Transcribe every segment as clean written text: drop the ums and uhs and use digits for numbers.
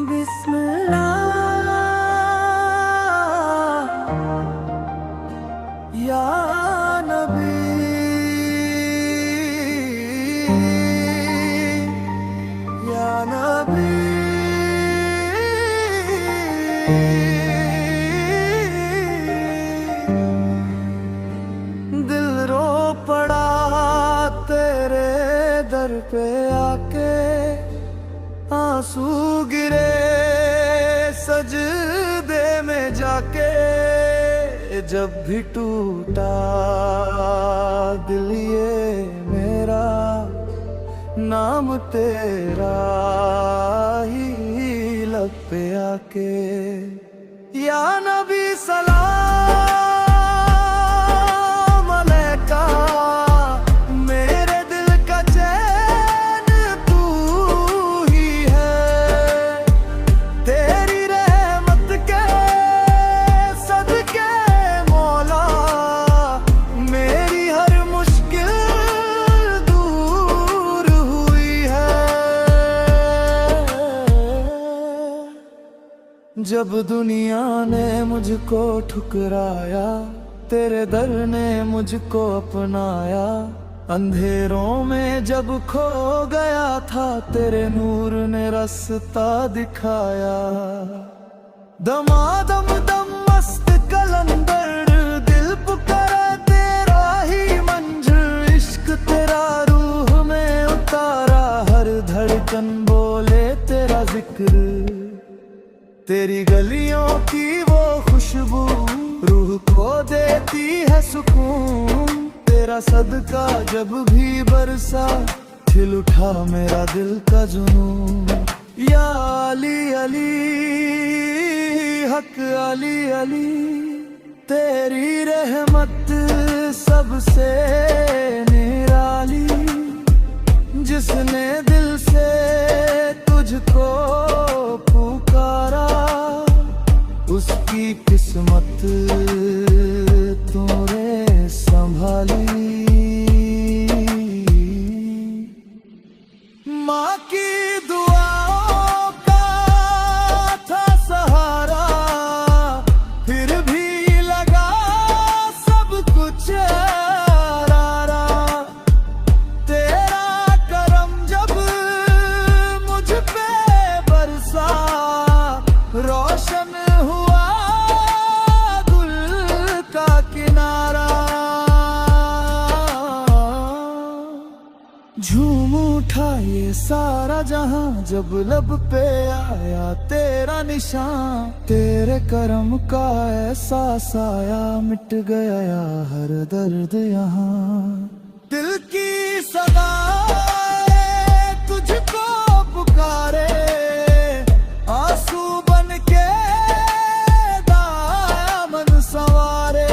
बिस्मिल्लाह या नबी या नबी। दिल रो पड़ा तेरे दर पे आके, आंसू गिरे सजदे में जाके। जब भी टूटा दिल ये मेरा, नाम तेरा ही लब पे आके। या नबी सलाम अलैका, मेरे दिल का चैन तू ही है। तेरी रहमत के सदके मौला, मेरी हर मुश्किल दूर हुई है। जब दुनिया ने मुझको ठुकराया, तेरे दर ने मुझको अपनाया। अंधेरों में जब खो गया था, तेरे नूर ने रास्ता दिखाया। दमादम दम मस्त कलंदर, दिल पुकारा तेरा ही मंजर। इश्क तेरा रूह में उतारा, हर धड़कन बोले तेरा जिक्र। तेरी गलियों की वो खुशबू रूह को देती है सुकून। तेरा सदका जब भी बरसा, खिल उठा मेरा दिल का जुनून। या अली अली हक अली अली, तेरी रहमत सबसे निराली। जिसने दिल से तुझको पुकारा, उसकी किस्मत तूने संभाली। माँ की दुआओं का था सहारा, फिर भी लगा सब कुछ आरारा। तेरा करम जब मुझ पे बरसा, रोशन हुआ गुल का किनारा। झूम उठा ये सारा जहां, जब लब पे आया तेरा निशान। तेरे करम का एहसास आया, मिट गया हर दर्द यहाँ। दिल की सदा तुझको पुकारे, आंसू बन के दामन संवारे।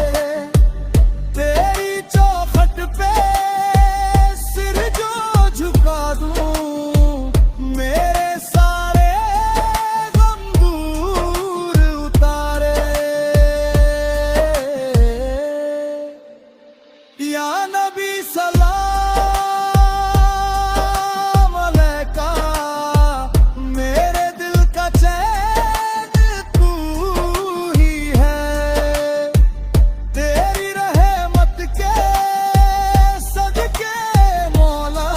तेरी चौखट पे सिर जो झुका दूं, मेरे सारे गम दूर उतारे। या नबी सलाम अलैका, मेरे दिल का चैन तू ही है। तेरी रहमत के सदके मौला,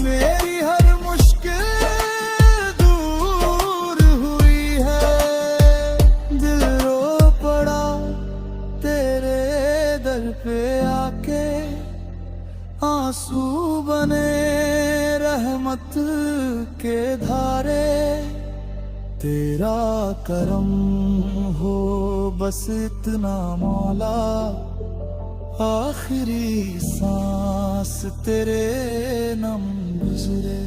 मेरी हर मुश्किल दूर हुई है। दिल रो पड़ा तेरे दर पे आके, आंसू बने रहमत के धारे। तेरा करम हो बस इतना मौला, आखिरी सांस तेरे नम गुजरे।